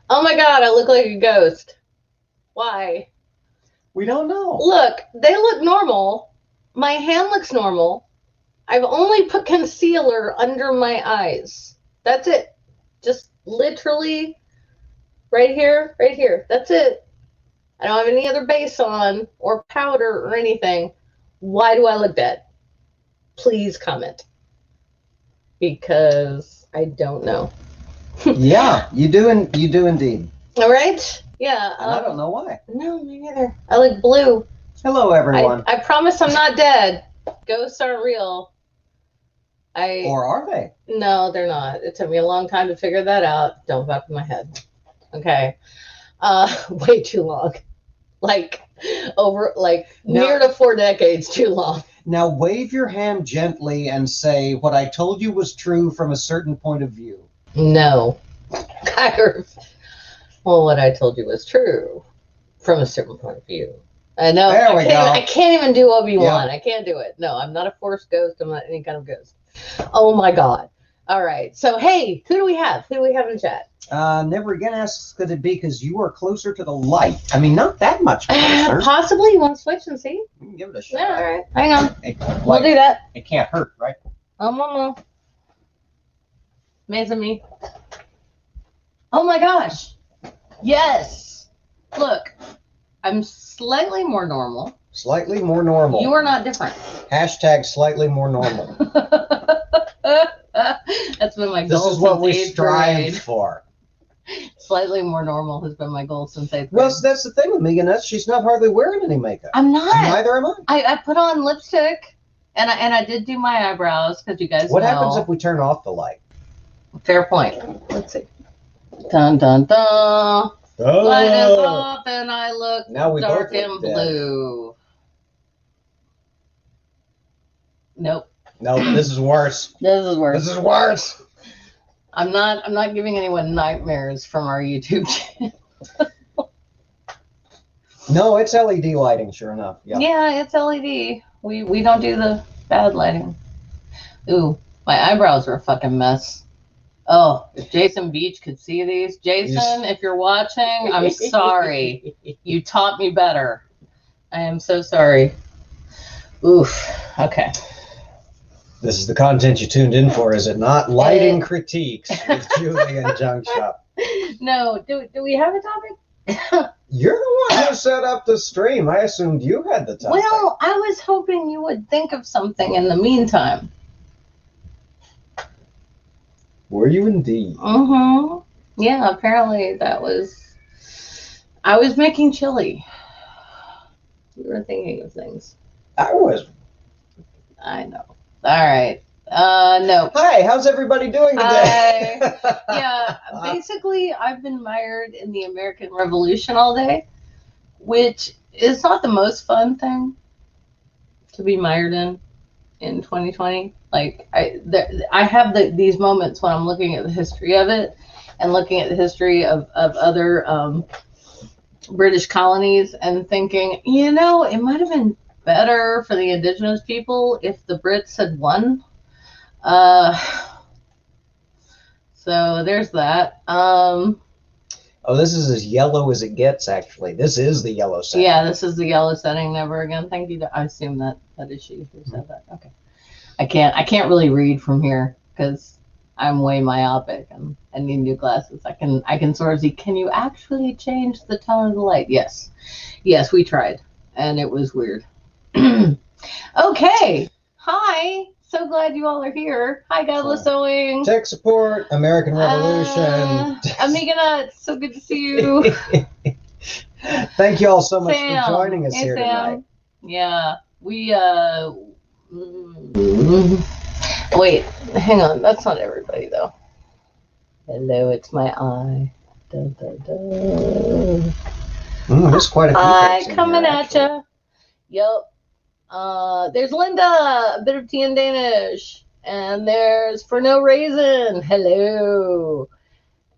Oh my God, I look like a ghost. Why? We don't know. Look, they look normal. My hand looks normal. I've only put concealer under my eyes. That's it. Just literally right here, right here. That's it. I don't have any other base on or powder or anything. Why do I look dead? Please comment because I don't know. Yeah, you do, you do indeed. All right. Yeah. And I don't know why. No, me neither. I look blue. Hello, everyone. I promise I'm not dead. Ghosts aren't real. Or are they? No, they're not. It took me a long time to figure that out. Don't fuck with my head. Okay. Way too long. Like near to 4 decades too long. Now wave your hand gently and say, what I told you was true from a certain point of view. No. Well, what I told you was true from a certain point of view. I know. I can't even do Obi-Wan. Yep. I can't do it. No, I'm not a Force ghost. I'm not any kind of ghost. Oh my God. All right. So, hey, who do we have? Who do we have in chat? Never again asks, could it be because you are closer to the light? I mean, not that much closer. Possibly. You want to switch and see? You can give it a shot. Yeah, all right. Hang on. We'll do that. It can't hurt, right? No. Amazing me. Oh my gosh. Yes. Look, I'm slightly more normal. Slightly more normal. You are not different. Hashtag slightly more normal. That's been my goal. This is what we strive for. Slightly more normal has been my goal since 8th grade. Well, that's the thing with Megan. She's not hardly wearing any makeup. I'm not. Neither am I. I put on lipstick, and I did do my eyebrows because you guys. What happens if we turn off the light? Fair point. Let's see. Dun dun dun. Oh. Light is off, and I look dark and blue. Nope. No, this is worse. This is worse. This is worse. I'm not giving anyone nightmares from our YouTube channel. No, it's LED lighting, sure enough. Yeah, it's LED. We don't do the bad lighting. Ooh, my eyebrows are a fucking mess. Oh, if Jason Beach could see these. Jason, if you're watching, I'm sorry. You taught me better. I am so sorry. Oof. Okay. This is the content you tuned in for, is it not? Lighting critiques with Julie and Junk Shop. No. Do we have a topic? You're the one who set up the stream. I assumed you had the topic. Well, I was hoping you would think of something in the meantime. Were you indeed? Mm-hmm. Yeah, apparently that was... I was making chili. You were thinking of things. I was. I know. All right. No. Hi, how's everybody doing today? Yeah, basically, I've been mired in the American Revolution all day, which is not the most fun thing to be mired in 2020. Like, I have these moments when I'm looking at the history of it and looking at the history of other British colonies and thinking, it might have been better for the indigenous people if the Brits had won. So there's that. Oh, this is as yellow as it gets, actually. This is the yellow setting. Yeah, this is the yellow setting. Never again. Thank you. I assume that is she who said that. Okay. I can't really read from here because I'm way myopic and I need new glasses. I can sort of see, can you actually change the tone of the light? Yes. Yes, we tried. And it was weird. Okay. Hi. So glad you all are here. Hi, Godless Sewing. Tech support, American Revolution. Amiga Nuts. So good to see you. Thank you all so much for joining us here tonight. Yeah. We wait, hang on. That's not everybody though. Hello, it's my eye. Dun, dun, dun. There's quite a few. Hi, coming at you. Yep. There's Linda, a bit of tea and Danish, and there's For No Reason. Hello.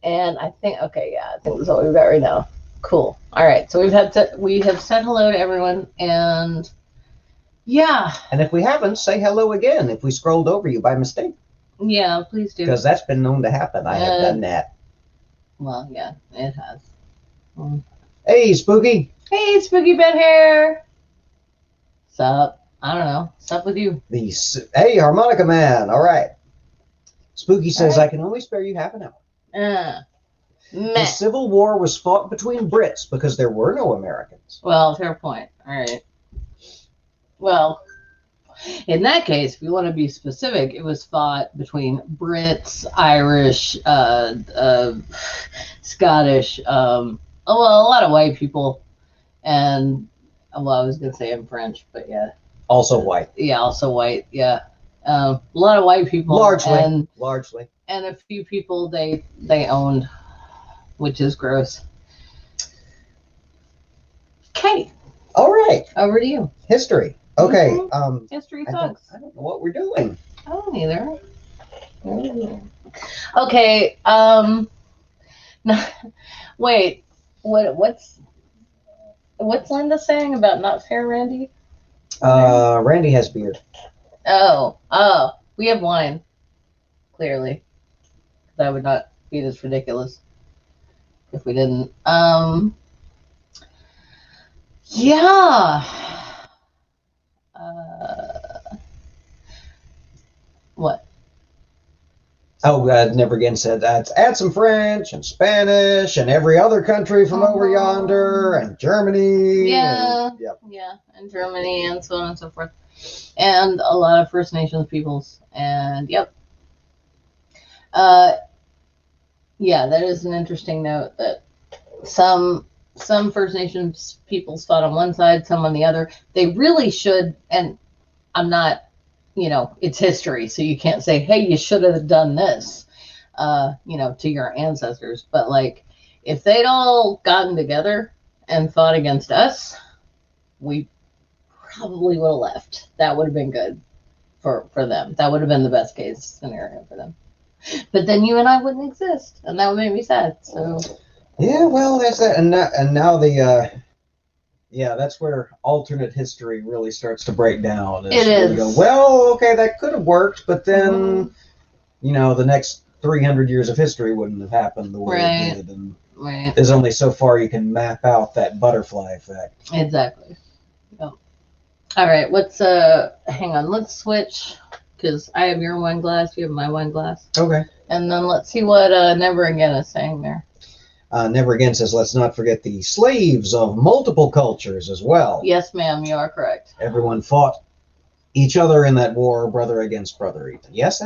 And I think that's all we've got right now. Cool. All right. So we have said hello to everyone, and yeah. And if we haven't, say hello again. If we scrolled over you by mistake. Yeah, please do. Because that's been known to happen. I have done that. Well, yeah, it has. Mm. Hey, Spooky. Hey, Spooky Bed Hair. Sup? I don't know. Sup with you? Hey, Harmonica Man. All right. Spooky says, All I right. can only spare you half an hour. The Meh. Civil War was fought between Brits because there were no Americans. Well, fair point. All right. Well, in that case, if you want to be specific, it was fought between Brits, Irish, Scottish, well, a lot of white people, and well, I was gonna say in French, but yeah, Also white. yeah, also white, yeah, a lot of white people, Largely, and a few people they owned, which is gross. Okay. All right. Over to you. History. Okay. Mm-hmm. History sucks. I don't know what we're doing. I don't either. Okay. Wait. What's Linda saying about not fair, Randy? Randy has beard. Oh. We have wine. Clearly, that would not be this ridiculous if we didn't. Yeah. What? Oh, Never Again said that. Add some French and Spanish and every other country from over yonder and Germany. Yeah. And, yep. Yeah. And Germany and so on and so forth. And a lot of First Nations peoples. And yep. Yeah, that is an interesting note that some First Nations peoples fought on one side, some on the other. They really should, and I'm not, it's history, so you can't say, hey, you should have done this, to your ancestors. But like, if they'd all gotten together and fought against us, we probably would have left. That would have been good for them. That would have been the best case scenario for them. But then you and I wouldn't exist, and that would make me sad. So yeah, well, that's that, and now the that's where alternate history really starts to break down. It is. You go, well, okay, that could have worked, but then the next 300 years of history wouldn't have happened the way it did, and there's only so far you can map out that butterfly effect. Exactly. Yep. All right, hang on, let's switch. Because I have your wine glass, you have my wine glass. Okay. And then let's see what Never Again is saying there. Never Again says, let's not forget the slaves of multiple cultures as well. Yes, ma'am, you are correct. Everyone fought each other in that war, brother against brother. Even. Yes,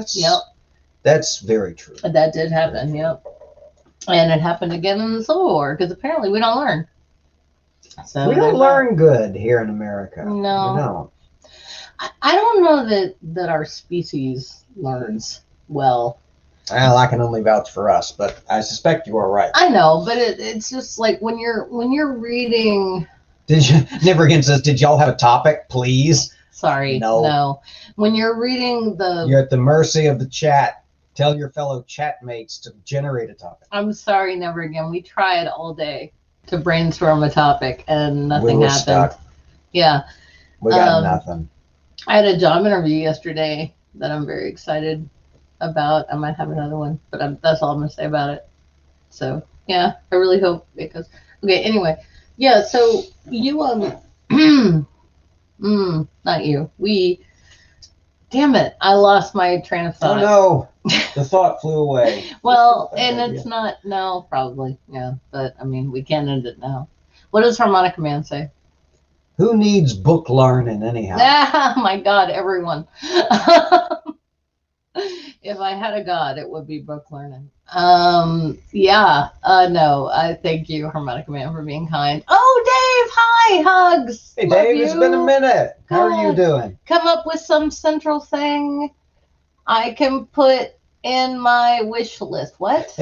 that's very true. That did happen, yep. And it happened again in the Civil War, because apparently we don't learn. So we don't learn good here in America. No. We don't. I don't know that our species learns well. Well, I can only vouch for us, but I suspect you are right. I know, but it's just like when you're reading. Never Again says, did y'all have a topic, please? Sorry, no. When you're reading you're at the mercy of the chat. Tell your fellow chatmates to generate a topic. I'm sorry, Never Again. We tried all day to brainstorm a topic, and nothing happened. Stuck. Yeah, we got nothing. I had a job interview yesterday that I'm very excited about. I might have another one, but that's all I'm going to say about it. So, yeah, I really hope it goes. Okay, anyway. Yeah, so you, not you. Damn it, I lost my train of thought. Oh, no. The thought flew away. Well, and it's not, no, probably, yeah. But, I mean, we can't end it now. What does Harmonica Man say? Who needs book learning anyhow? Ah, my God, everyone. If I had a god, it would be book learning. No, I thank you, Harmonica Man, for being kind. Oh, Dave, hi, hugs. Hey, Dave, it's been a minute. How are you doing? Come up with some central thing I can put in my wish list. What?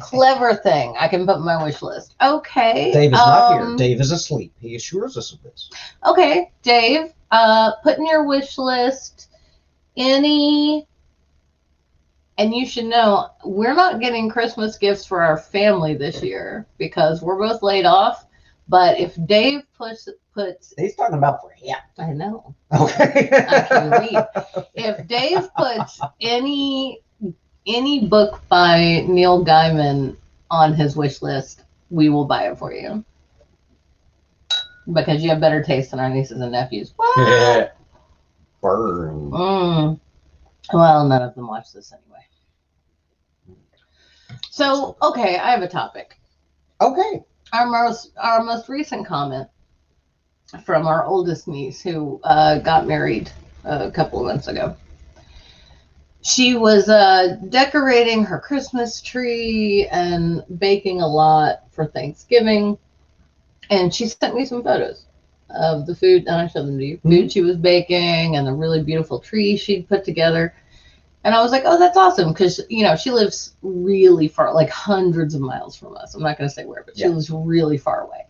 Clever thing I can put in my wish list. Okay. Dave is not here. Dave is asleep. He assures us of this. Okay, Dave, put in your wish list and you should know, we're not getting Christmas gifts for our family this year because we're both laid off. But if Dave puts he's talking about for him. I know. Okay. I can read. If Dave puts any book by Neil Gaiman on his wish list, we will buy it for you. Because you have better taste than our nieces and nephews. What? Burn. Well, none of them watch this anyway. So, okay, I have a topic. Okay. Our most recent comment from our oldest niece, who got married a couple of months ago. She was decorating her Christmas tree and baking a lot for Thanksgiving. And she sent me some photos of the food, and I showed them to you. Food she was baking and a really beautiful tree she'd put together. And I was like, oh, that's awesome, because, you know, she lives really far, like hundreds of miles from us. I'm not going to say where, but she lives really far away.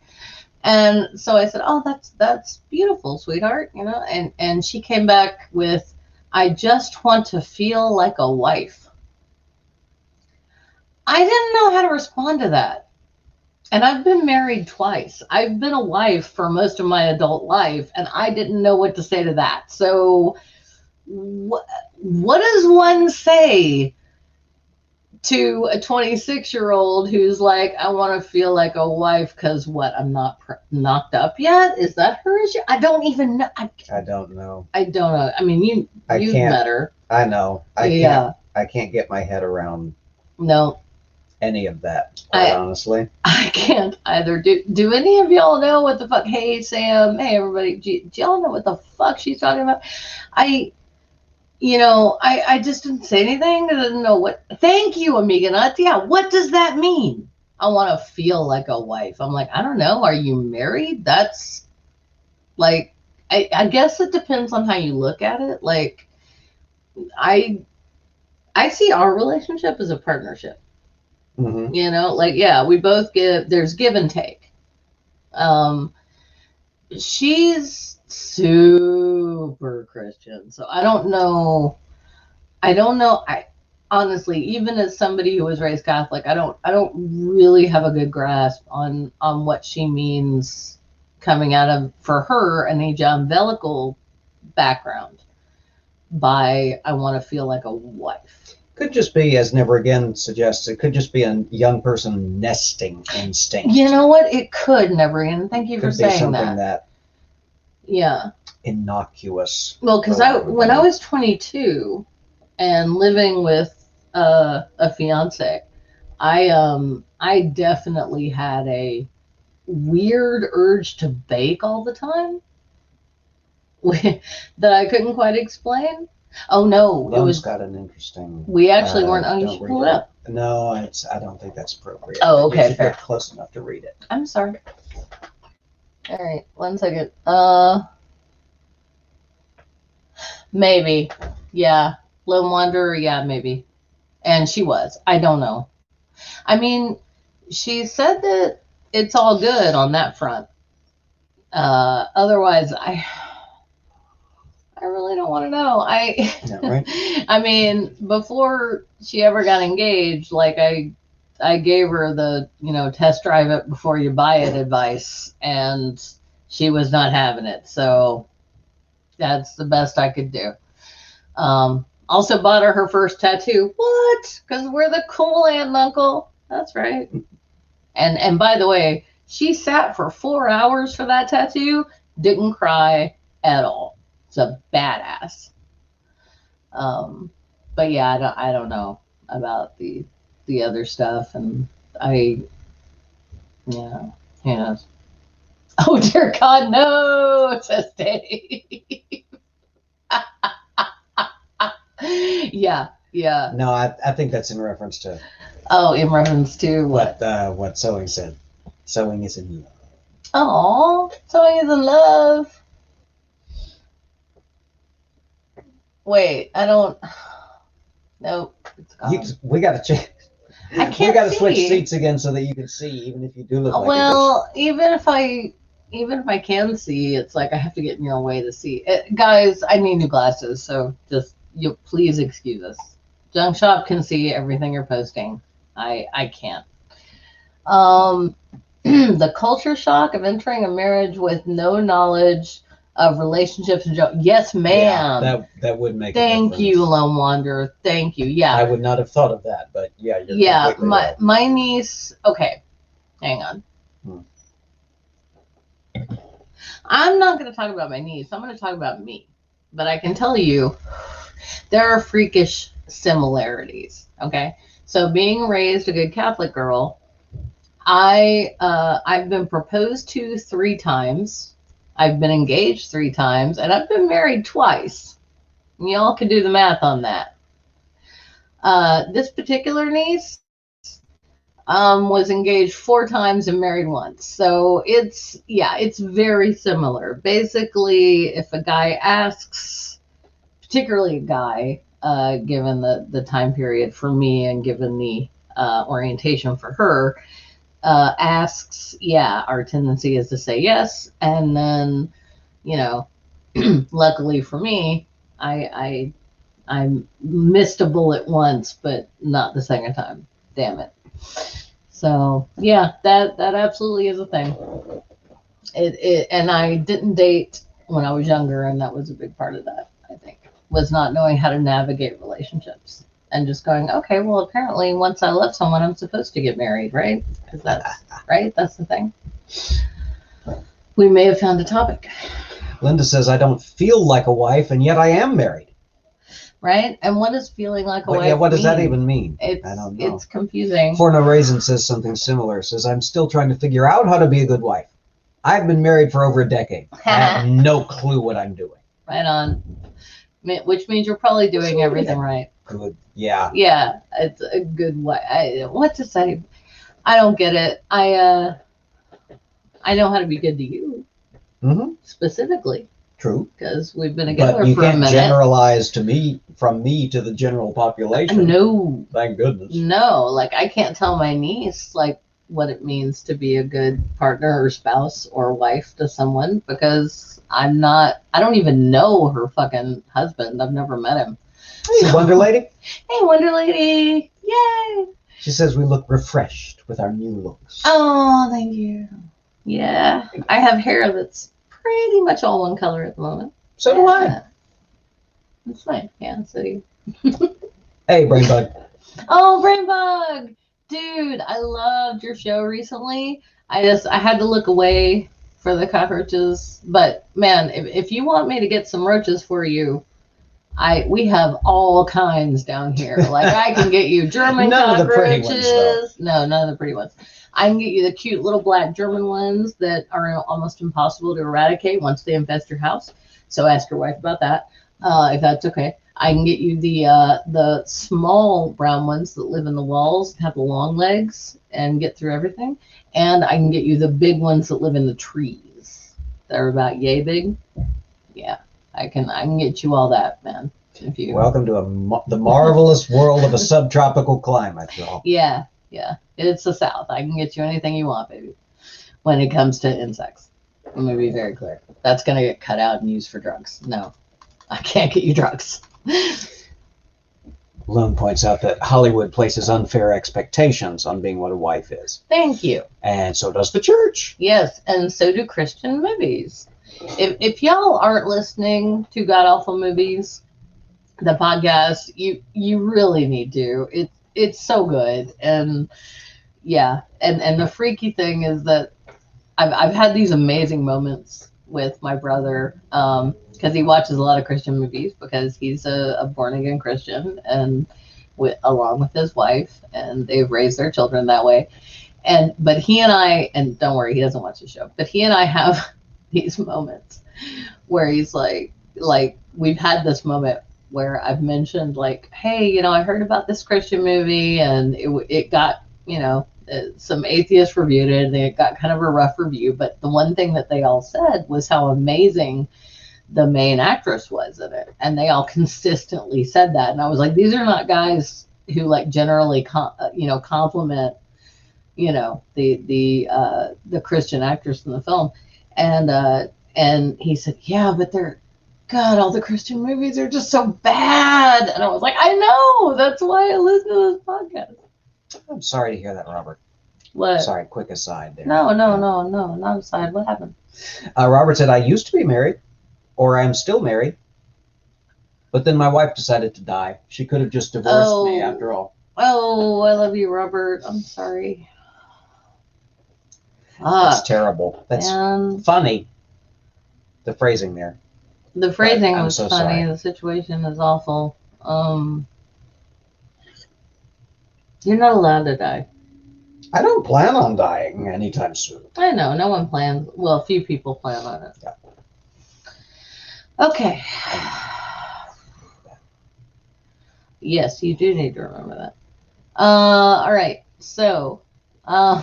And so I said, oh, that's beautiful, sweetheart, you know. And she came back with, I just want to feel like a wife. I didn't know how to respond to that. And I've been married twice. I've been a wife for most of my adult life, and I didn't know what to say to that. So what does one say to a 26-year-old who's like, I want to feel like a wife because what? I'm not knocked up yet? Is that her issue? I don't even know. I don't know. I don't know. I mean, you've met her. I know. I can't get my head around any of that, quite honestly. I can't either. Do any of y'all know what the fuck? Hey, Sam. Hey, everybody. Do y'all know what the fuck she's talking about? I just didn't say anything. I didn't know what. Thank you, Amiga Nuts. Yeah, what does that mean? I want to feel like a wife. I'm like, I don't know. Are you married? That's like, I guess it depends on how you look at it. Like, I see our relationship as a partnership. Mm-hmm. You know, like, yeah, we both there's give and take. She's super Christian, so I don't know. I honestly, even as somebody who was raised Catholic, I don't really have a good grasp on what she means coming out of, for her, an evangelical background by I want to feel like a wife. Could just be, as Never Again suggests, it could just be a young person nesting instinct. You know what? It could, Never Again. Thank you for saying that. Could be something that. Yeah. Innocuous. Well, because when I was 22 and living with a fiance, I definitely had a weird urge to bake all the time that I couldn't quite explain. Oh no, it was got an interesting. We actually weren't. Oh, you should pull it up. No, I don't think that's appropriate. Oh, okay, you fair. Get close enough to read it. I'm sorry. All right, 1 second. Maybe, yeah. Lone Wanderer, yeah, maybe. And she was. I don't know. I mean, she said that it's all good on that front. Otherwise, I really don't want to know. Yeah, right? I mean, before she ever got engaged, like I gave her the, test drive it before you buy it advice, and she was not having it. So that's the best I could do. Also bought her first tattoo. What? Because we're the cool aunt and uncle. That's right. And by the way, she sat for 4 hours for that tattoo. Didn't cry at all. It's a badass. But yeah, I don't know about the other stuff, and who knows? Oh dear God, no, says Dave. Yeah. No, I think that's in reference to. Oh, in reference to what? What Sewing said. Sewing is in love. Oh, Sewing is in love. Wait, I don't. Nope. We got to check. I can't. We got to switch seats again so that you can see, even if you do look like. Well, even if I can see, it's like I have to get in your way to see. Guys, I need new glasses, so just please excuse us. Junk Shop can see everything you're posting. I can't. The culture shock of entering a marriage with no knowledge of relationships and joke. Yes, ma'am. Yeah, that would make. Thank you, Lone Wanderer. Thank you. Yeah. I would not have thought of that, but yeah, you're completely right. My niece. Okay, hang on. I'm not going to talk about my niece. I'm going to talk about me. But I can tell you, there are freakish similarities. Okay, so being raised a good Catholic girl, I've been proposed to 3 times. I've been engaged 3 times, and I've been married twice. Y'all can do the math on that. This particular niece was engaged 4 times and married once. So it's very similar. Basically, if a guy asks, particularly a guy, given the time period for me and given the orientation for her, asks, our tendency is to say yes. And then, luckily for me, I missed a bullet once, but not the second time. Damn it. So yeah, that absolutely is a thing. And I didn't date when I was younger, and that was a big part of that. I think was not knowing how to navigate relationships and just going, okay, well, apparently once I love someone, I'm supposed to get married, right? Because that's right. That's the thing. We may have found a topic. Linda says, I don't feel like a wife, and yet I am married. Right? And what does feeling like a wife Yeah, what does mean? that even mean? I don't know. It's confusing. For No Raisin says something similar. Says, I'm still trying to figure out how to be a good wife. I've been married for over a decade. I have no clue what I'm doing. Right on. Which means you're probably doing everything right. Good. Yeah. Yeah, it's a good way. What to say? I don't get it. I know how to be good to you. Mm-hmm. Specifically. True. Because we've been together for a minute. But you can't generalize from me to the general population. No. Thank goodness. No, like I can't tell my niece like what it means to be a good partner or spouse or wife to someone because I don't even know her fucking husband. I've never met him. Hey, Wonder Lady. Hey, Wonder Lady. Yay. She says we look refreshed with our new looks. Oh, thank you. Yeah. I have hair that's pretty much all one color at the moment. So do I. That's fine. Yeah, so you. Hey, Brainbug. Oh, Brainbug. Dude, I loved your show recently. I had to look away for the cockroaches. But man, if you want me to get some roaches for you, we have all kinds down here. Like I can get you German none cockroaches. Of the pretty ones, though. No, none of the pretty ones. I can get you the cute little black German ones that are almost impossible to eradicate once they infest your house. So ask your wife about that, if that's okay. I can get you the small brown ones that live in the walls, have the long legs, and get through everything. And I can get you the big ones that live in the trees. They're about yay big. Yeah, I can get you all that, man. If you welcome to the marvelous world of a subtropical climate, y'all. Yeah. It's the South. I can get you anything you want, baby. When it comes to insects, I'm gonna be very clear. That's gonna get cut out and used for drugs. No, I can't get you drugs. Lone points out that Hollywood places unfair expectations on being what a wife is. Thank you. And so does the church. Yes, and so do Christian movies. If y'all aren't listening to God Awful Movies, the podcast, you really need to. It's so good. And yeah, and the freaky thing is that I've had these amazing moments with my brother because he watches a lot of Christian movies because he's a born again Christian and along with his wife, and they've raised their children that way. But he and I, and don't worry, he doesn't watch the show, but he and I have these moments where he's like we've had this moment where I've mentioned like, hey, I heard about this Christian movie and it got, some atheists reviewed it and it got kind of a rough review. But the one thing that they all said was how amazing the main actress was in it. And they all consistently said that. And I was like, these are not guys who like generally, compliment, the Christian actress in the film. And he said, yeah, but all the Christian movies are just so bad. And I was like, I know. That's why I listen to this podcast. I'm sorry to hear that, Robert. What? Sorry, quick aside there. No, not aside. What happened? Robert said, I used to be married. or I'm still married. But then my wife decided to die. She could have just divorced me after all. Oh, I love you, Robert. I'm sorry. That's terrible. That's funny. The phrasing there. The phrasing was funny. Sorry. The situation is awful. You're not allowed to die. I don't plan on dying anytime soon. I know. No one plans. Well, few people plan on it. Yeah. Okay. Yes, you do need to remember that. All right. So, I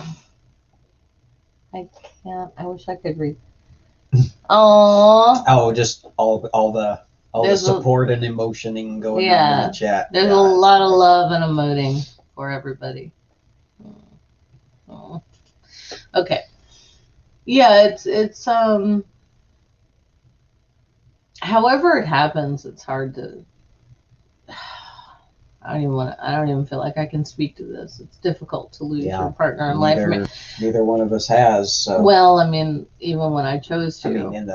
can't. I wish I could read. Oh, just all the support and emotioning going on in the chat. There's a lot of love and emoting for everybody. Oh. Okay. Yeah, it's however it happens, it's hard to I don't even feel like I can speak to this. It's difficult to lose your partner in life. Neither one of us has. So. Well, I mean, even when I chose to. I mean,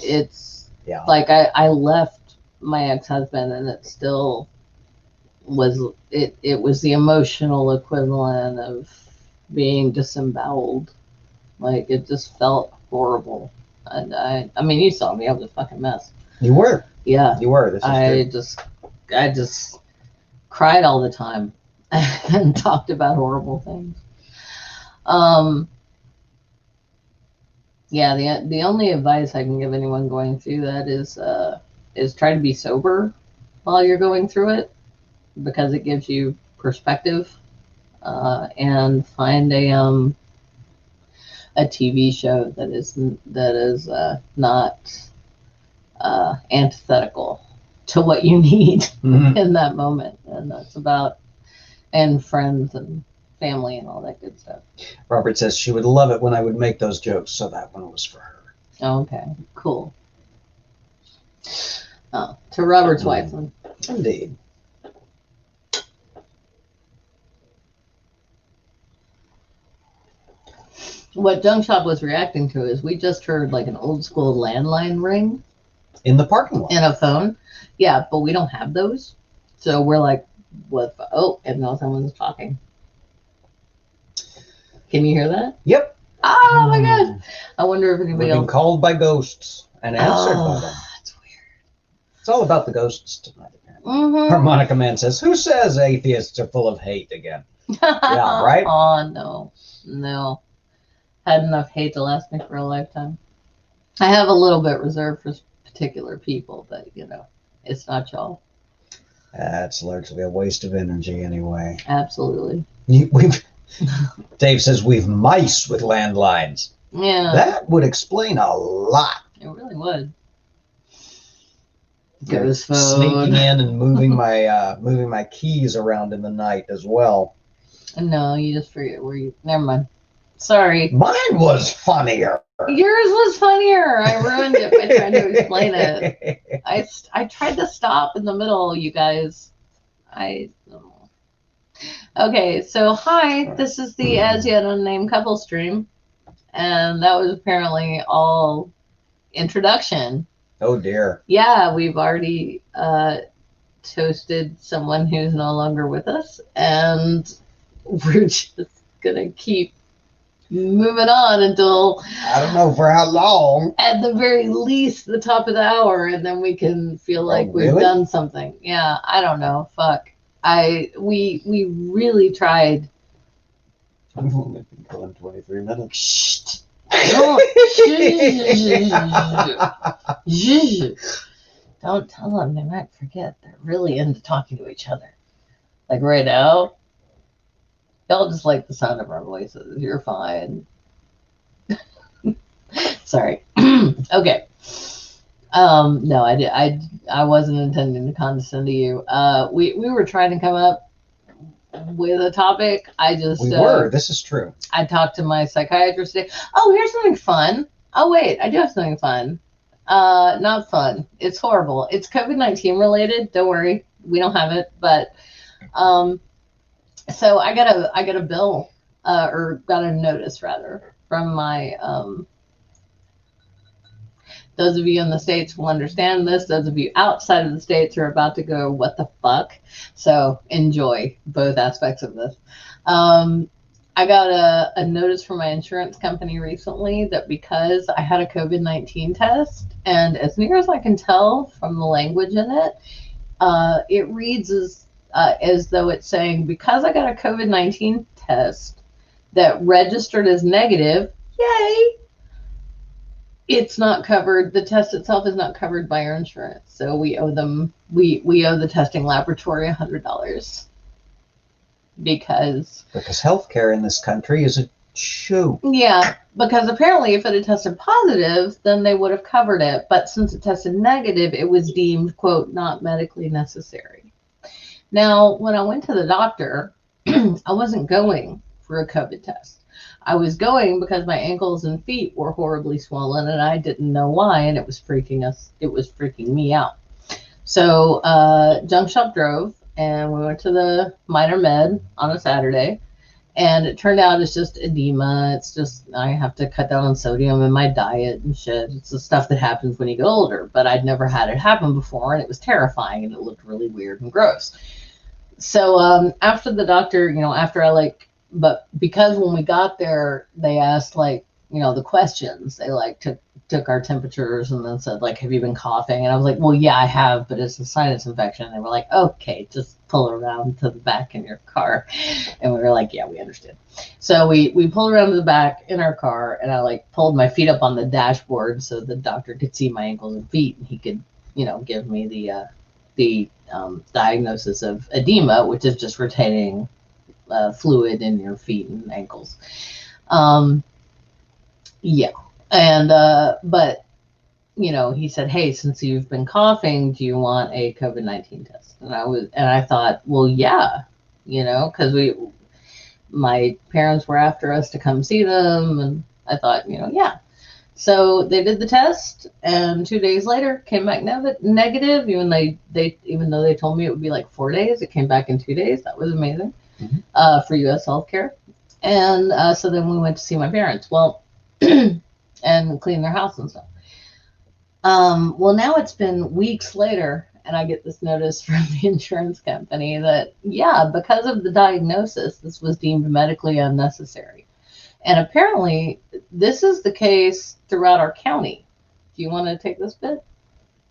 it's like I left my ex-husband, and it still was it was the emotional equivalent of being disemboweled. Like, it just felt horrible. And I mean, you saw me. I was a fucking mess. You were. Yeah. You were. This is I just cried all the time and talked about horrible things. Yeah, the only advice I can give anyone going through that is try to be sober while you're going through it, because it gives you perspective, and find a TV show that is not antithetical to what you need in that moment, and that's about and friends and family and all that good stuff. Robert says she would love it when I would make those jokes, so that one was for her. Okay, cool. Oh, to Robert's wife. Indeed. What Junk Shop was reacting to is we just heard like an old school landline ring. In the parking lot. In a phone. Yeah, but we don't have those. So we're like, what? Oh, and now someone's talking. Can you hear that? Yep. Oh my God. I wonder if anybody else. We've been called by ghosts and answered by them. That's weird. It's all about the ghosts tonight. Harmonica Man says, who says atheists are full of hate again? Yeah, right? Oh, no. Had enough hate to last me for a lifetime. I have a little bit reserved for particular people, but it's not y'all. That's largely a waste of energy anyway. Absolutely. Dave says we've mice with landlines. Yeah. That would explain a lot. It really would. Ghost phone. Sneaking in and moving my keys around in the night as well. No, you just forget where you. Never mind. Sorry. Mine was funnier. Yours was funnier. I ruined it by trying to explain it. I tried to stop in the middle, you guys. Okay, so hi, this is the As Yet Unnamed Couple stream, and that was apparently all introduction. Oh dear. Yeah, we've already toasted someone who's no longer with us, and we're just gonna keep moving on until I don't know for how long. At the very least, the top of the hour, and then we can feel like we've done something. Yeah, I don't know. Fuck. We really tried. I've only been going 23 minutes. Shh. Don't tell them, they might forget. They're really into talking to each other. Like right now, y'all just like the sound of our voices. You're fine. Sorry. Okay. No, I wasn't intending to condescend to you. We were trying to come up with a topic. We were. This is true. I talked to my psychiatrist today. Oh, here's something fun. Oh wait, I do have something fun. Not fun. It's horrible. It's COVID-19 related. Don't worry, we don't have it. But so I got a bill, or got a notice rather, from my Those of you in the States will understand this. Those of you outside of the States are about to go, what the fuck? So enjoy both aspects of this. I got a notice from my insurance company recently that because I had a COVID-19 test, and as near as I can tell from the language in it, it reads as though it's saying, because I got a COVID-19 test that registered as negative, yay, it's not covered. The test itself is not covered by our insurance. So we owe them, we owe the testing laboratory $100 because healthcare in this country is a joke. Yeah, because apparently if it had tested positive, then they would have covered it. But since it tested negative, it was deemed, quote, not medically necessary. Now, when I went to the doctor, I wasn't going for a COVID test. I was going because my ankles and feet were horribly swollen and I didn't know why, and it was freaking me out. So Junk Shop drove and we went to the minor med on a Saturday, and it turned out it's just edema. It's just, I have to cut down on sodium in my diet and shit. It's the stuff that happens when you get older, but I'd never had it happen before, and it was terrifying and it looked really weird and gross. So after the doctor, but because when we got there, they asked the questions. They took our temperatures and then said have you been coughing? And I was like, well, yeah, I have, but it's a sinus infection. And they were like, okay, just pull around to the back in your car. And we were like, yeah, we understood. So we pulled around to the back in our car, and I pulled my feet up on the dashboard so the doctor could see my ankles and feet, and he could, give me the diagnosis of edema, which is just retaining fluid in your feet and ankles. Yeah. And, but, he said, hey, since you've been coughing, do you want a COVID-19 test? And I thought, well, yeah, cause my parents were after us to come see them. And I thought, yeah. So they did the test, and 2 days later came back negative. Even though they told me it would be 4 days, it came back in 2 days. That was amazing. Mm-hmm. For U.S. healthcare. And so then we went to see my parents. Well, and clean their house and stuff. Well, now it's been weeks later, and I get this notice from the insurance company that, yeah, because of the diagnosis, this was deemed medically unnecessary. And apparently, this is the case throughout our county. Do you want to take this bit?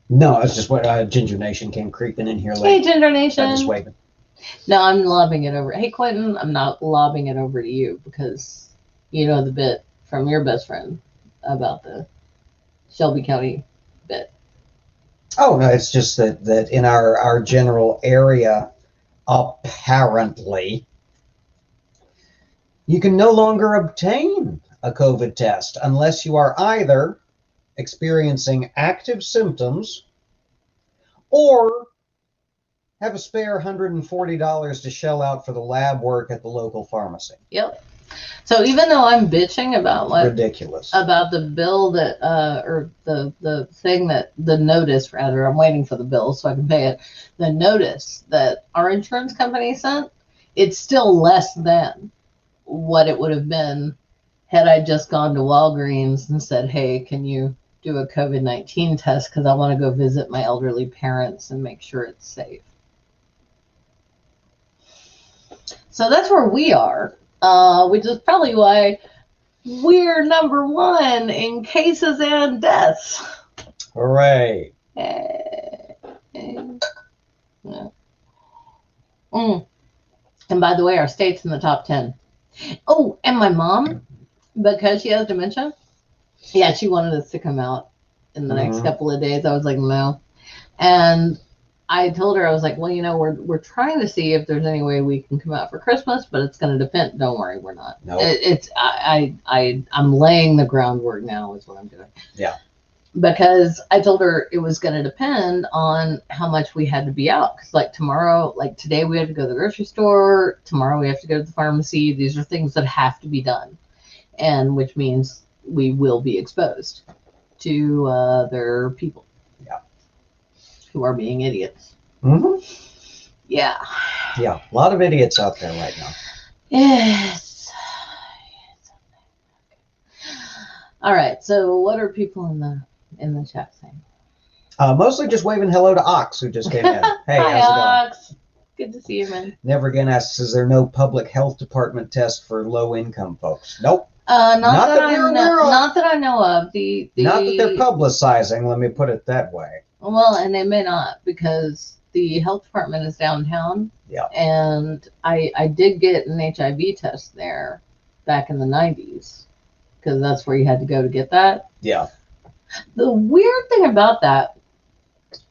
No, it's just what Ginger Nation came creeping in here late. Hey, Ginger Nation. I'm just waving. No, I'm lobbing it over. Hey, Quentin, I'm not lobbing it over to you because you know the bit from your best friend about the Shelby County bit. Oh, no, it's just that in our general area, apparently, you can no longer obtain a COVID test unless you are either experiencing active symptoms or have a spare $140 to shell out for the lab work at the local pharmacy. Yep. So even though I'm bitching about ridiculous about the bill that or the thing that the notice rather, I'm waiting for the bill so I can pay it. The notice that our insurance company sent, it's still less than what it would have been had I just gone to Walgreens and said, hey, can you do a COVID-19 test because I want to go visit my elderly parents and make sure it's safe. So that's where we are, which is probably why we're number one in cases and deaths. Hooray. Yeah. And by the way, our state's in the top 10. Oh, and my mom, because she has dementia, yeah, she wanted us to come out in the next couple of days. I was like, no. And I told her, I was like, well, we're trying to see if there's any way we can come out for Christmas, but it's going to depend. Don't worry, we're not. Nope. I'm laying the groundwork now is what I'm doing. Yeah. Because I told her it was going to depend on how much we had to be out. Because tomorrow, today we have to go to the grocery store. Tomorrow we have to go to the pharmacy. These are things that have to be done. And which means we will be exposed to other people. Yeah. Who are being idiots. Mm-hmm. Yeah. Yeah. A lot of idiots out there right now. Yes. All right. So what are people in the in the chat saying? Mostly just waving hello to Ox, who just came in. Hey, Hi, how's it going? Ox. Good to see you, man. Never Again asks, is there no public health department test for low-income folks? Nope. Not that I know of. Not that they're publicizing, let me put it that way. Well, and they may not, because the health department is downtown. Yeah. And I did get an HIV test there back in the 90s, because that's where you had to go to get that. Yeah. The weird thing about that,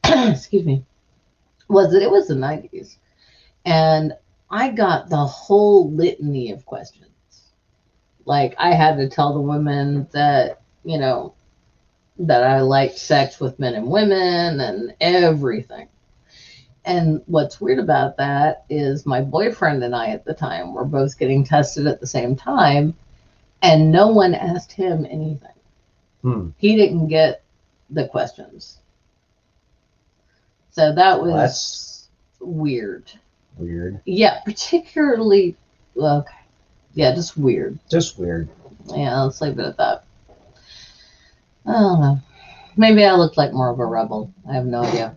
excuse me, was that it was the 90s. And I got the whole litany of questions. Like, I had to tell the women that, you know, that I liked sex with men and women and everything. And what's weird about that is my boyfriend and I at the time were both getting tested at the same time, and no one asked him anything. He didn't get the questions. So that was weird. Weird. Yeah, particularly, okay. Yeah, just weird. Just weird. Yeah, let's leave it at that. I don't know. Maybe I looked like more of a rebel. I have no idea.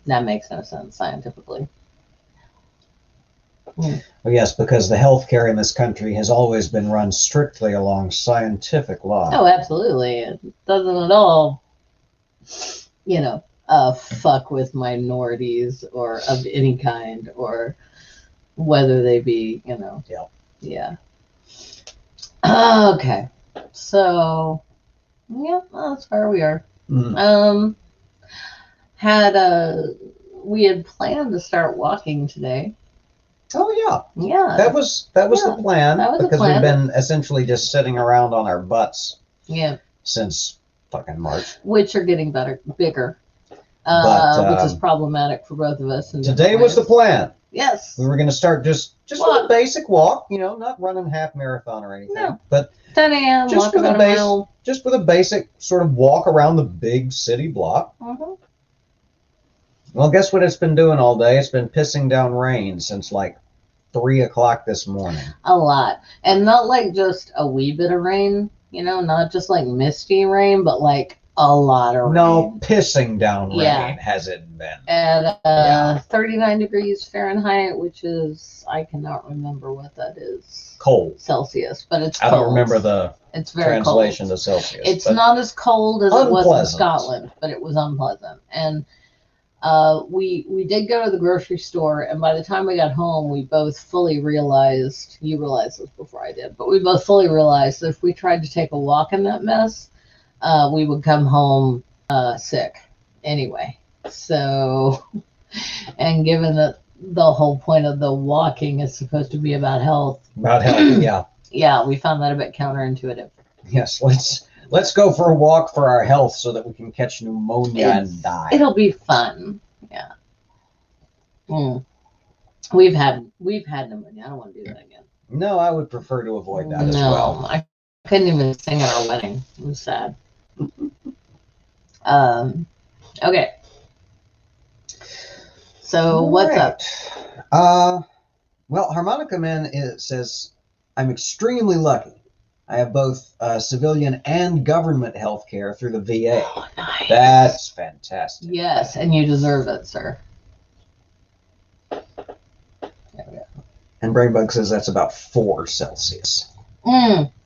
That makes no sense scientifically. Well, yes, because the healthcare in this country has always been run strictly along scientific law. Oh, absolutely. It doesn't at all, you know, fuck with minorities or of any kind, or whether they be, you know. Yeah. Okay. So, yeah, that's where we are. We had planned to start walking today. Oh yeah. Yeah. That was the plan. That was because the plan. We've been essentially just sitting around on our butts. Yeah. Since fucking March. Which are getting bigger. Which is problematic for both of us. Today was the plan. Yes. We were going to start just with a basic walk, you know, not running half marathon or anything. No. But 10 a.m. Just with a basic sort of walk around the big city block. Well, guess what it's been doing all day? It's been pissing down rain since like 3 o'clock this morning. A lot. And not like just a wee bit of rain, you know, not just like misty rain, but like a lot of rain. No, pissing down rain has it been. At 39 degrees Fahrenheit, which is, I cannot remember what that is. Cold. Celsius, but it's cold. I don't remember the translation to Celsius. It's not as cold as it was in Scotland, but it was unpleasant. And we did go to the grocery store, and by the time we got home, we both fully realized, you realized this before I did, but we both fully realized that if we tried to take a walk in that mess, we would come home sick anyway. So, and given that the whole point of the walking is supposed to be about health. About health, yeah. Yeah, we found that a bit counterintuitive. Yes, let's go for a walk for our health so that we can catch pneumonia and die. It'll be fun. Yeah. We've had pneumonia. I don't want to do that again. No, I would prefer to avoid that as well. No, I couldn't even sing at our wedding. It was sad. Okay. So what's up? Well, Harmonica Man says, I'm extremely lucky. I have both civilian and government health care through the VA. Oh, nice. That's fantastic. Yes, and you deserve it, sir. And Brainbug says that's about 4 Celsius.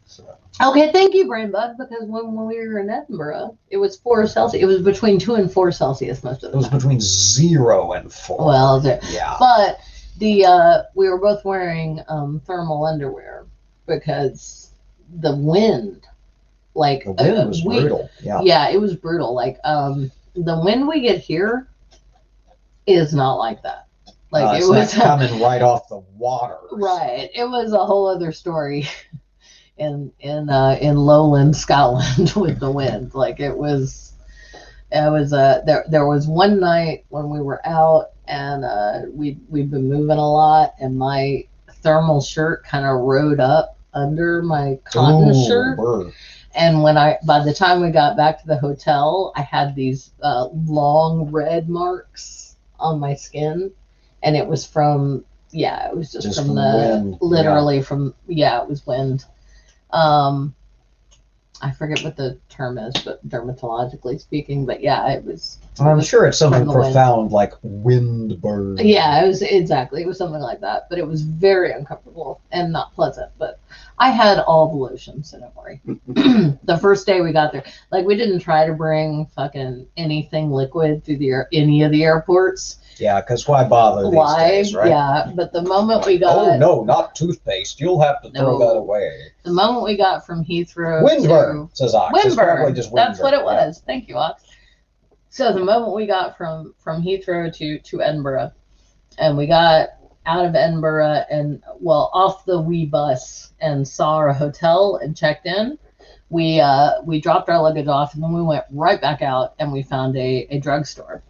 So. Okay, thank you, Brainbug, because when we were in Edinburgh, it was 4 Celsius. It was between 2 and 4 Celsius most of the time. It was between 0 and 4. Well, yeah. But we were both wearing thermal underwear because the wind, like the wind was brutal. Yeah, it was brutal. Like the wind we get here is not like that. Like it was coming right off the water. Right. It was a whole other story in lowland Scotland with the wind. Like there was one night when we were out and we'd been moving a lot, and my thermal shirt kind of rode up under my cotton shirt. Burr. And by the time we got back to the hotel, I had these long red marks on my skin. And it was from, it was just from the wind. Literally from, it was wind. I forget what the term is, but dermatologically speaking, but yeah, it was. I'm sure it's something profound like windburn. Yeah, it was exactly. It was something like that, but it was very uncomfortable and not pleasant. But I had all the lotions, so don't worry. The first day we got there, like we didn't try to bring fucking anything liquid through any of the airports. Yeah, because why bother these days, right? Yeah, but the moment we got... Oh, no, not toothpaste. You'll have to throw that away. The moment we got from Heathrow Windburn, says Ox. Windburn. It's probably just windburn. That's what it was. Yeah. Thank you, Ox. So the moment we got from Heathrow to Edinburgh, and we got out of Edinburgh and, well, off the wee bus and saw a hotel and checked in, we dropped our luggage off, and then we went right back out and we found a drugstore.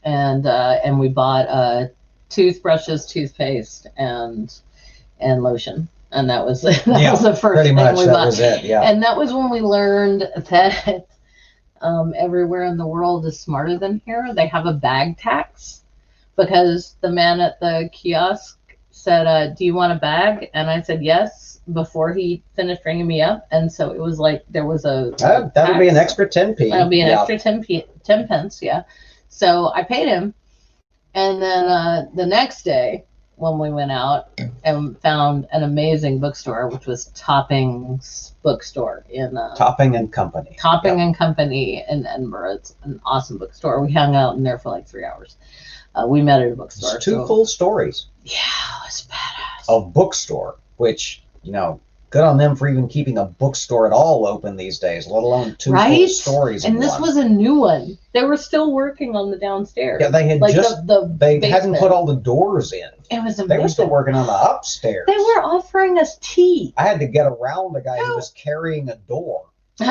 And we bought toothbrushes, toothpaste, and lotion, and that was was the first thing we bought. That was it, yeah. And that was when we learned that everywhere in the world is smarter than here. They have a bag tax, because the man at the kiosk said, "Do you want a bag?" And I said yes before he finished ringing me up, and so it was like there was a that'll be an extra 10p. That'll be an extra 10 pence, yeah. So I paid him, and then the next day when we went out and found an amazing bookstore, which was Topping's bookstore in Topping and Company. Topping and Company in Edinburgh. It's an awesome bookstore. We hung out in there for like 3 hours. We met at a bookstore. It's two full stories. Yeah, it was badass. A bookstore, which, good on them for even keeping a bookstore at all open these days, let alone two full stories. And this was a new one. They were still working on the downstairs. Yeah, they had they hadn't put all the doors in. It was amazing. They were still working on the upstairs. They were offering us tea. I had to get around a guy who was carrying a door. Who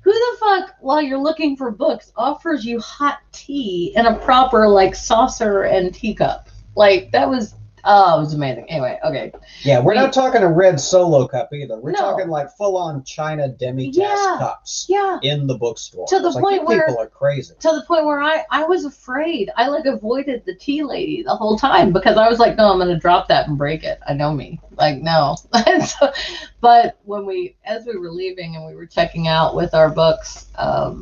the fuck, while you're looking for books, offers you hot tea in a proper saucer and teacup? That was... Oh, it was amazing. Anyway, okay. Yeah, we're not talking a red Solo cup either. We're talking full-on China demi-tasse cups in the bookstore. To the point where people are crazy. To the point where I was afraid. I avoided the tea lady the whole time, because I was like, no, I'm going to drop that and break it. I know me. No. But as we were leaving and we were checking out with our books, I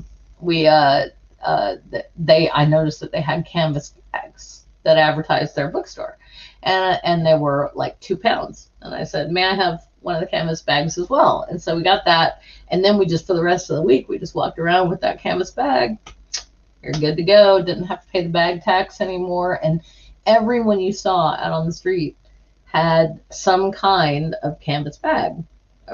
noticed that they had canvas bags that advertised their bookstore. And they were like £2. And I said, may I have one of the canvas bags as well? And so we got that. And then for the rest of the week, we just walked around with that canvas bag. You're good to go. Didn't have to pay the bag tax anymore. And everyone you saw out on the street had some kind of canvas bag.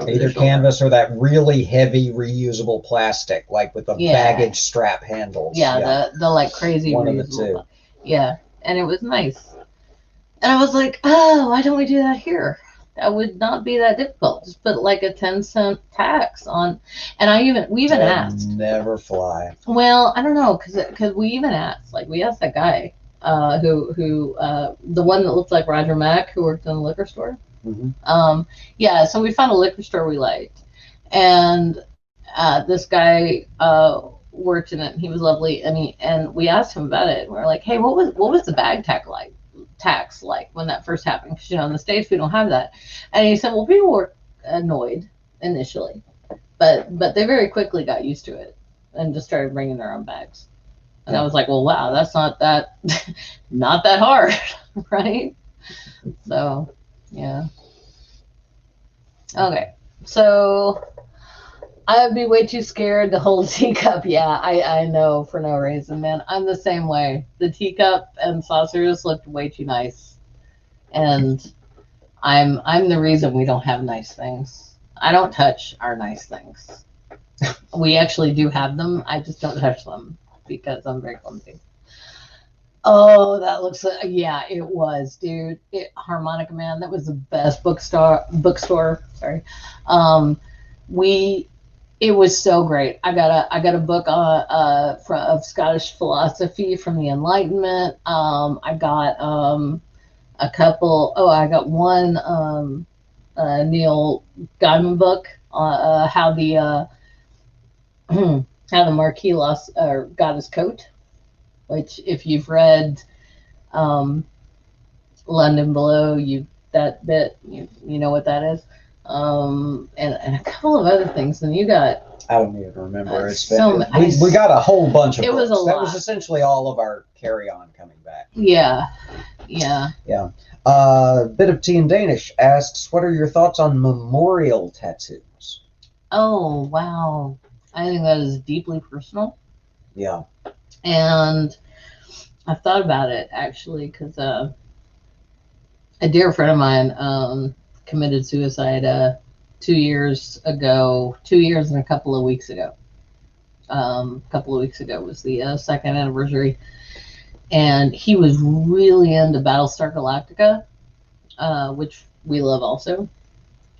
Either canvas or that really heavy reusable plastic, with the baggage strap handles. Yeah, the crazy one reusable. Of the two. Yeah, and it was nice. And I was like, oh, why don't we do that here? That would not be that difficult. Just put a 10-cent tax on. And we even asked. Never fly. Well, I don't know, because we even asked. We asked that guy who the one that looked like Roger Mack, who worked in the liquor store. Mm-hmm. So we found a liquor store we liked. And this guy worked in it, and he was lovely. And we asked him about it. And we were like, hey, what was the bag tax like when that first happened? Because in the States we don't have that. And he said, well, people were annoyed initially, but they very quickly got used to it and just started bringing their own bags. And I was like, well, wow, that's not that not that hard. Right? So yeah. Okay, so I would be way too scared to hold a teacup. Yeah, I know, for no reason, man. I'm the same way. The teacup and saucers looked way too nice. And I'm the reason we don't have nice things. I don't touch our nice things. We actually do have them. I just don't touch them because I'm very clumsy. Oh, that looks it was, dude. Harmonica Man, that was the best bookstore. Sorry. It was so great. I got a book of Scottish philosophy from the Enlightenment. I got a couple. Oh, I got one Neil Gaiman book. How the Marquis got his coat. Which, if you've read London Below, that bit, you know what that is. and a couple of other things. And you got. I don't even remember. We got a whole bunch of it books. Was a that lot. was essentially all of our carry-on coming back. Yeah. Bit of Tea in Danish asks, what are your thoughts on memorial tattoos? Oh, wow. I think that is deeply personal. Yeah. And I've thought about it, actually, because a dear friend of mine committed suicide 2 years ago, 2 years and a couple of weeks ago. A couple of weeks ago was the second anniversary. And he was really into Battlestar Galactica, which we love also.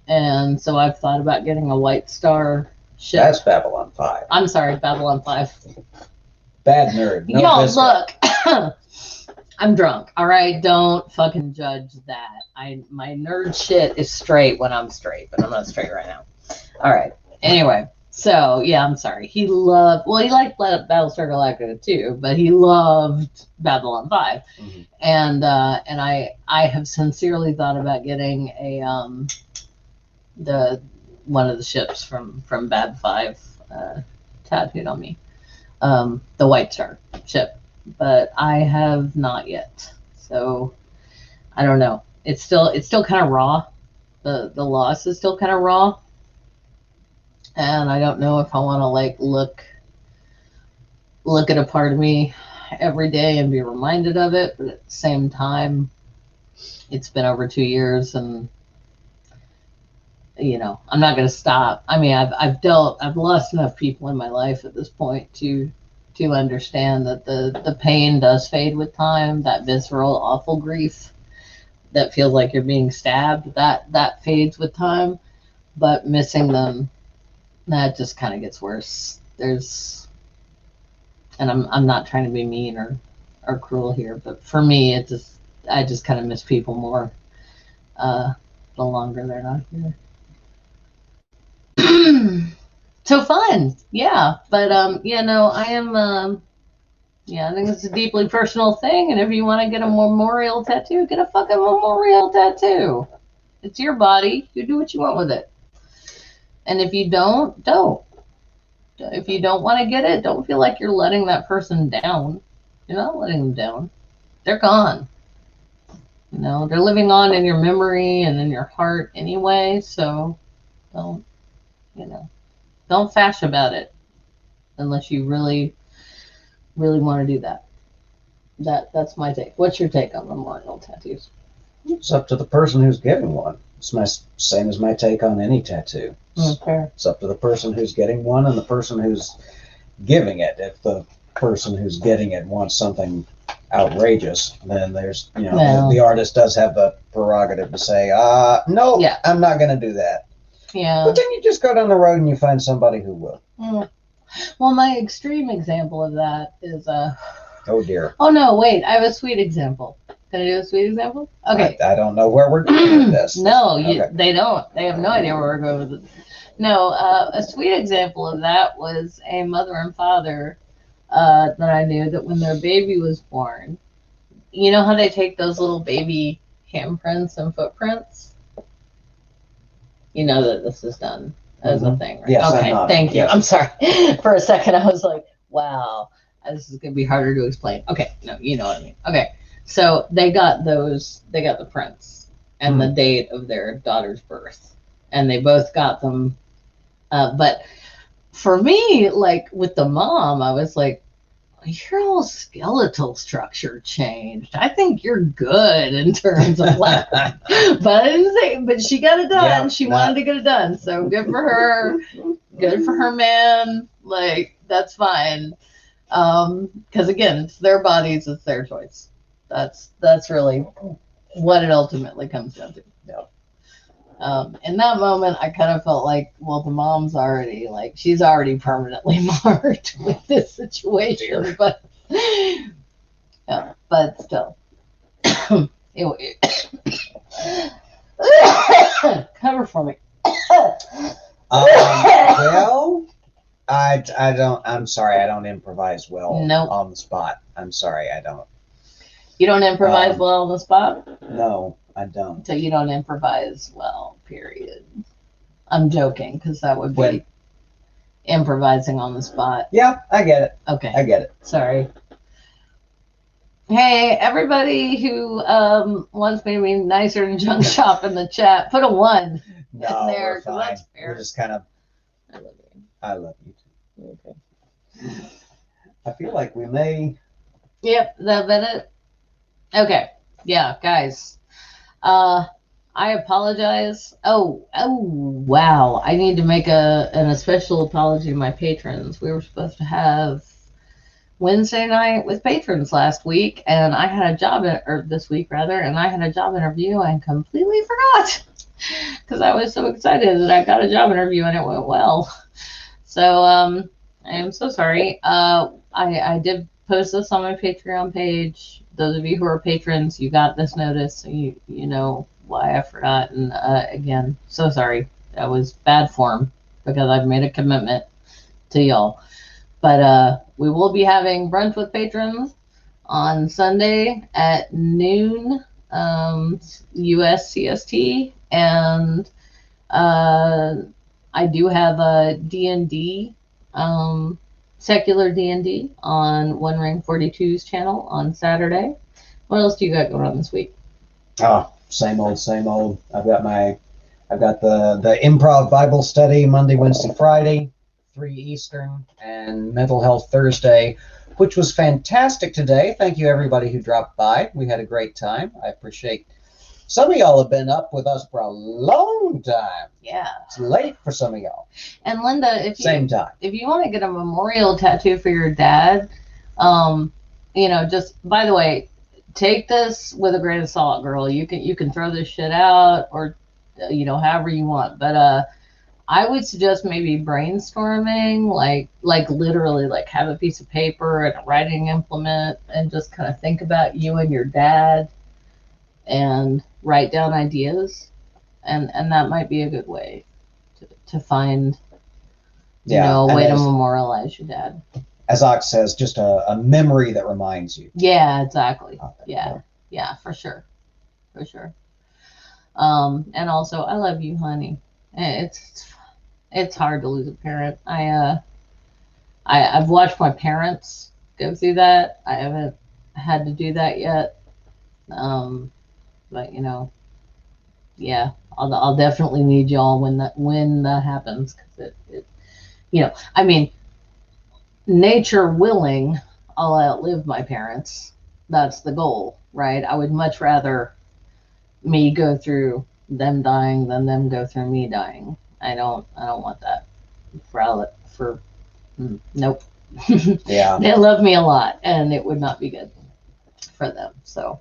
And so I've thought about getting a White Star ship. That's Babylon 5. I'm sorry, Babylon 5. Bad nerd. No Y'all, biscuit. look. I'm drunk, all right? Don't fucking judge that. My nerd shit is straight when I'm straight, but I'm not straight right now. All right. Anyway, so, yeah, I'm sorry. He liked Battlestar Galactica too, but he loved Babylon 5. Mm-hmm. And I have sincerely thought about getting one of the ships from Bab 5 tattooed on me. The White Star ship. But I have not yet. So I don't know. It's still kind of raw. The loss is still kind of raw. And I don't know if I want to like look at a part of me every day and be reminded of it, but at the same time it's been over 2 years and I'm not going to stop. I mean, I've lost enough people in my life at this point to understand that the pain does fade with time. That visceral, awful grief that feels like you're being stabbed, that fades with time. But missing them, that just kind of gets worse. And I'm not trying to be mean or cruel here, but for me, I just kind of miss people more the longer they're not here. So fun, yeah. But I am. I think it's a deeply personal thing, and if you want to get a memorial tattoo, get a fucking memorial tattoo. It's your body. You do what you want with it. And if you don't. If you don't want to get it, don't feel like you're letting that person down. You're not letting them down. They're gone. They're living on in your memory and in your heart anyway. So don't fash about it unless you really, really want to do that. That's my take. What's your take on memorial tattoos? It's up to the person who's giving one. It's my same as my take on any tattoo. Okay. It's up to the person who's getting one and the person who's giving it. If the person who's getting it wants something outrageous, then there's the artist does have the prerogative to say, no, yeah, I'm not going to do that. Yeah. But then you just go down the road and you find somebody who will. Well, my extreme example of that is oh dear. Oh no, wait, I have a sweet example. Can I do a sweet example? Okay. I don't know where we're going with this. No, they don't. They have no idea where we're going with it. No, a sweet example of that was a mother and father that I knew that when their baby was born, you know how they take those little baby handprints and footprints? You know that this is done as a thing, right? Yes, okay, thank you. Yes. I'm sorry. For a second, I was like, wow, this is going to be harder to explain. Okay, no, you know what I mean. Okay, so they got the prints and the date of their daughter's birth, and they both got them. But for me, like with the mom, I was like, your whole skeletal structure changed. I think you're good in terms of like, but I didn't say, but she got it done. Yeah, she wanted to get it done. So good for her. Good for her, man. Like, that's fine. Because again, it's their bodies, it's their choice. That's really what it ultimately comes down to. Yeah. In that moment, I kind of felt like, well, the mom's already she's already permanently marked with this situation, but yeah, but still, cover for me. Well, I'm sorry, I don't improvise well on the spot. I'm sorry, I don't. You don't improvise well on the spot? No, I don't. So you don't improvise well, period. I'm joking, because that would be improvising on the spot. Yeah, I get it. Okay. I get it. Sorry. Hey, everybody who wants me to be nicer to junk shop in the chat, put a 1 in there. We're fine. That's fair. We're just kind of. I love you. I love you too. Okay. I feel like we may. Yep, that been it. Okay. Yeah, guys. I apologize. Oh, wow. I need to make an special apology to my patrons. We were supposed to have Wednesday night with patrons last week, and I had a job, or this week rather, and I had a job interview and completely forgot because I was so excited that I got a job interview and it went well. So I am so sorry. I did post this on my Patreon page. Those of you who are patrons, you got this notice, so you know why I forgot. And again, so sorry. That was bad form because I've made a commitment to y'all. But we will be having brunch with patrons on Sunday at noon US CST. And I do have a D&D, secular D&D on One Ring 42's channel on Saturday. What else do you got going on this week? Oh, same old, same old. I've got the improv Bible study Monday, Wednesday, Friday, 3 Eastern, and Mental Health Thursday, which was fantastic today. Thank you, everybody who dropped by. We had a great time. I appreciate. Some of y'all have been up with us for a long time. Yeah. It's late for some of y'all. And Linda, if you want to get a memorial tattoo for your dad, just by the way, take this with a grain of salt, girl. You can throw this shit out or however you want. But I would suggest maybe brainstorming, like literally like have a piece of paper and a writing implement and just kind of think about you and your dad and write down ideas, and that might be a good way to find a way to memorialize your dad. As Ox says, just a memory that reminds you. Yeah, exactly. Yeah, for sure. And also, I love you, honey. It's hard to lose a parent. I've watched my parents go through that. I haven't had to do that yet. But yeah, I'll definitely need y'all when that happens, because it nature willing, I'll outlive my parents. That's the goal, right? I would much rather me go through them dying than them go through me dying. I don't want that nope. Yeah. They love me a lot, and it would not be good for them. So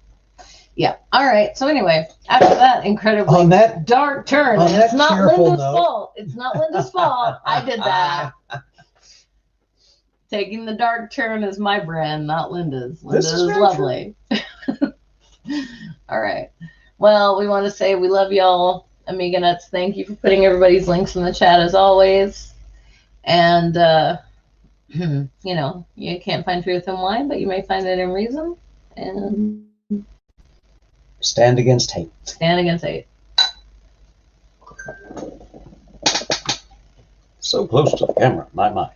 yeah. All right. So anyway, after that incredibly dark turn, it's not Linda's fault. It's not Linda's fault. I did that. Taking the dark turn is my brand, not Linda's. Linda's is lovely. All right. Well, we want to say we love y'all. Amiga Nuts, thank you for putting everybody's links in the chat as always. And, you can't find truth in wine, but you may find it in reason. And stand against hate. Stand against hate. So close to the camera, my.